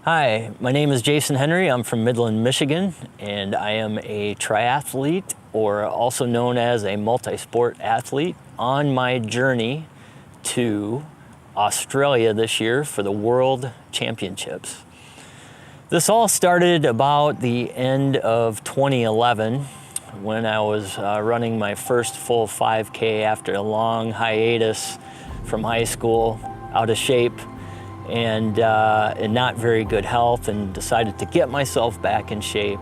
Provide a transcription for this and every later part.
Hi, my name is Jason Henry. I'm from Midland, Michigan, and I am a triathlete, or also known as a multi-sport athlete, on my journey to Australia this year for the World Championships. This all started about the end of 2011 when I was running my first full 5K after a long hiatus from high school, out of shape, and in not very good health, and decided to get myself back in shape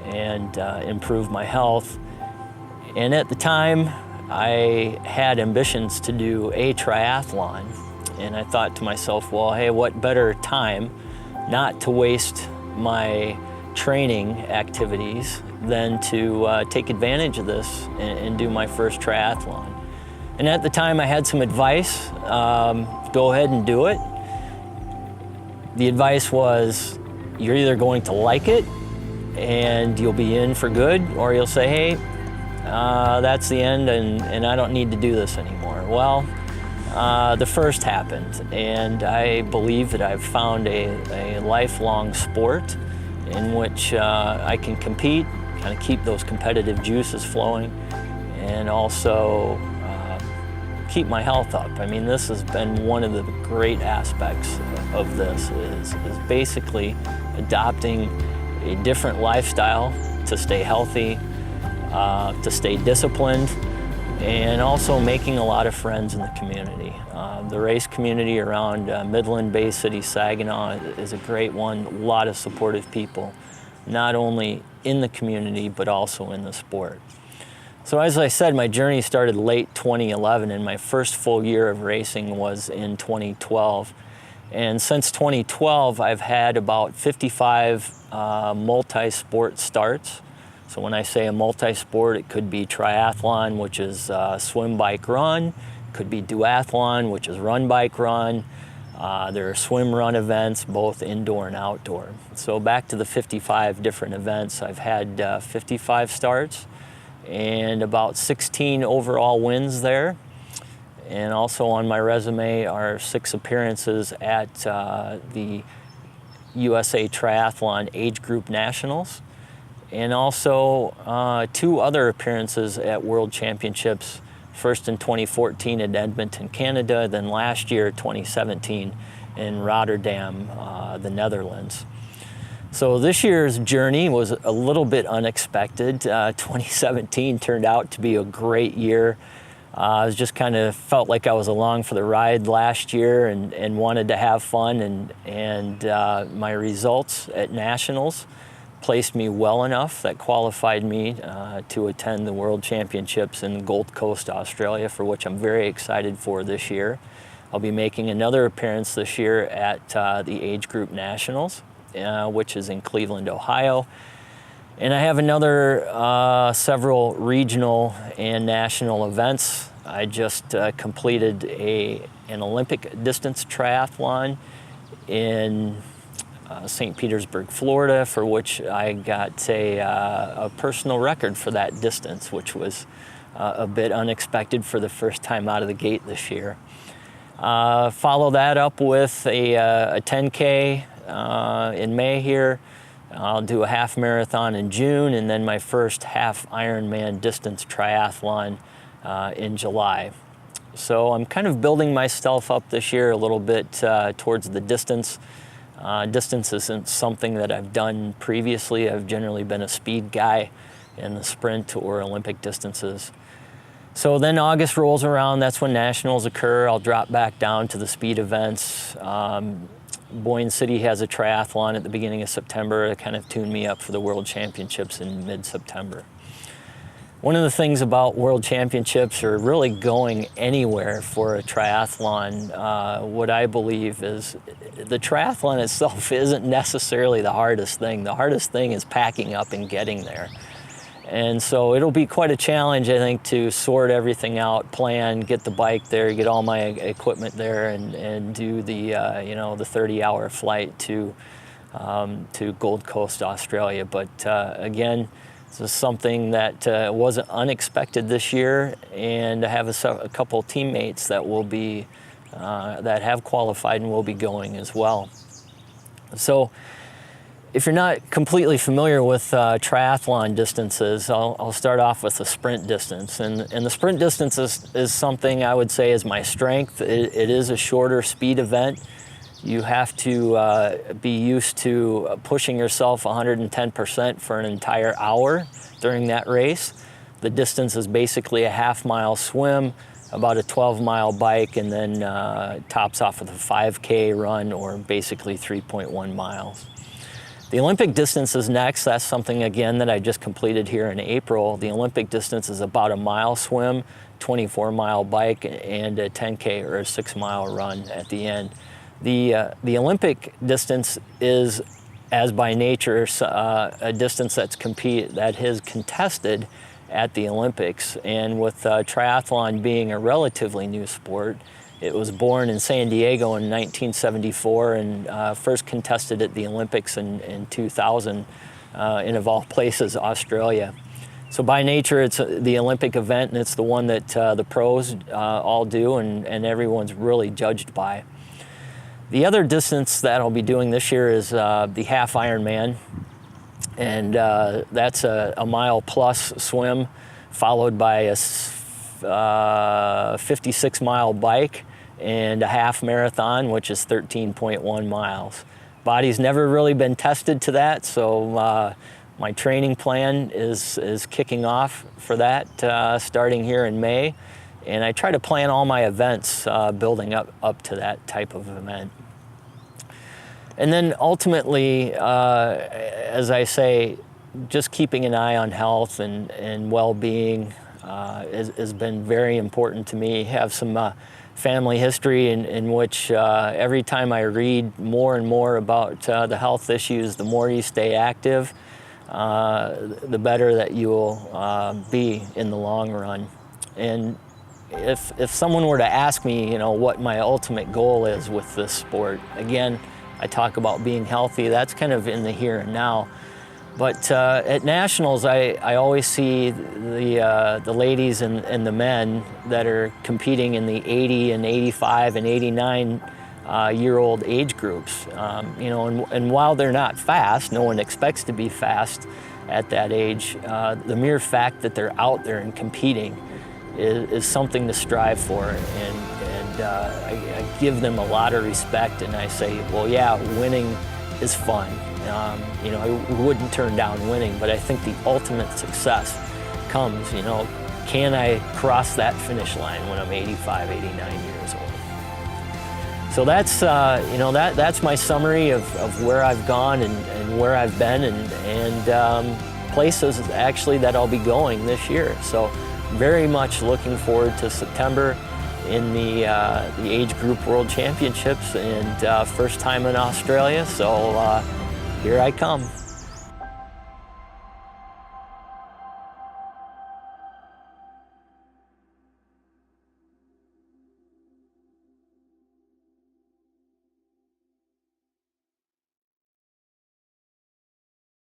and improve my health. And at the time, I had ambitions to do a triathlon. And I thought to myself, well, hey, what better time not to waste my training activities than to take advantage of this and do my first triathlon. And at the time, I had some advice, go ahead and do it. The advice was, you're either going to like it and you'll be in for good, or you'll say, hey, that's the end and I don't need to do this anymore. Well, the first happened, and I believe that I've found a lifelong sport in which I can compete, kind of keep those competitive juices flowing, and also keep my health up. I mean, this has been one of the great aspects of this is basically adopting a different lifestyle to stay healthy, to stay disciplined, and also making a lot of friends in the community. The race community around Midland, Bay City, Saginaw is a great one. A lot of supportive people, not only in the community, but also in the sport. So as I said, my journey started late 2011, and my first full year of racing was in 2012. And since 2012, I've had about 55 multi-sport starts. So when I say a multi-sport, it could be triathlon, which is swim, bike, run. It could be duathlon, which is run, bike, run. There are swim, run events, both indoor and outdoor. So back to the 55 different events, I've had 55 starts and about 16 overall wins there. And also on my resume are 6 appearances at the USA Triathlon Age Group Nationals, and also 2 other appearances at World Championships, first in 2014 in Edmonton, Canada, then last year, 2017, in Rotterdam, the Netherlands. So this year's journey was a little bit unexpected. 2017 turned out to be a great year. I was just kind of felt like I was along for the ride last year and wanted to have fun, and my results at Nationals placed me well enough that qualified me to attend the World Championships in Gold Coast, Australia, for which I'm very excited for this year. I'll be making another appearance this year at the Age Group Nationals, which is in Cleveland, Ohio. And I have another several regional and national events. I just completed an Olympic distance triathlon in St. Petersburg, Florida, for which I got a personal record for that distance, which was a bit unexpected for the first time out of the gate this year. Follow that up with a 10K in May here. I'll do a half marathon in June, and then my first half Ironman distance triathlon in July. So I'm kind of building myself up this year a little bit towards the distance. Distance isn't something that I've done previously. I've generally been a speed guy in the sprint or Olympic distances. So then August rolls around, that's when nationals occur. I'll drop back down to the speed events. Boyne City has a triathlon at the beginning of September to kind of tune me up for the World Championships in mid-September. One of the things about World Championships, or really going anywhere for a triathlon, what I believe is the triathlon itself isn't necessarily the hardest thing. The hardest thing is packing up and getting there. And so it'll be quite a challenge, I think, to sort everything out, plan, get the bike there, get all my equipment there, and do the the 30-hour flight to Gold Coast, Australia. But again, this is something that wasn't unexpected this year, and I have a couple teammates that will be that have qualified and will be going as well. So if you're not completely familiar with triathlon distances, I'll start off with the sprint distance. And the sprint distance is something I would say is my strength. It is a shorter speed event. You have to be used to pushing yourself 110% for an entire hour during that race. The distance is basically a half-mile swim, about a 12-mile bike, and then tops off with a 5K run, or basically 3.1 miles. The Olympic distance is next. That's something, again, that I just completed here in April. The Olympic distance is about a mile swim, 24-mile bike, and a 10K or a 6-mile run at the end. The Olympic distance is, as by nature, a distance that is contested at the Olympics. And with triathlon being a relatively new sport, it was born in San Diego in 1974 and first contested at the Olympics in 2000 in, of all places, Australia. So by nature, it's the Olympic event, and it's the one that the pros all do, and everyone's really judged by. The other distance that I'll be doing this year is the half Ironman, and that's a mile plus swim, followed by a 56-mile bike and a half marathon, which is 13.1 miles. Body's never really been tested to that, so my training plan is kicking off for that starting here in May, and I try to plan all my events building up to that type of event. And then ultimately, as I say, just keeping an eye on health and well-being has been very important to me. Have some family history in which every time I read more and more about the health issues, the more you stay active, the better that you will be in the long run. And if someone were to ask me, what my ultimate goal is with this sport, again, I talk about being healthy. That's kind of in the here and now. But at nationals, I always see the ladies and the men that are competing in the 80 and 85 and 89 year-old age groups. And while they're not fast, no one expects to be fast at that age. The mere fact that they're out there and competing is something to strive for. And I give them a lot of respect, and I say, well, yeah, winning is fun. I wouldn't turn down winning, but I think the ultimate success comes, can I cross that finish line when I'm 85, 89 years old? So that's, that's my summary of where I've gone and where I've been and places actually that I'll be going this year. So very much looking forward to September in the age group world championships, and first time in Australia, so here I come.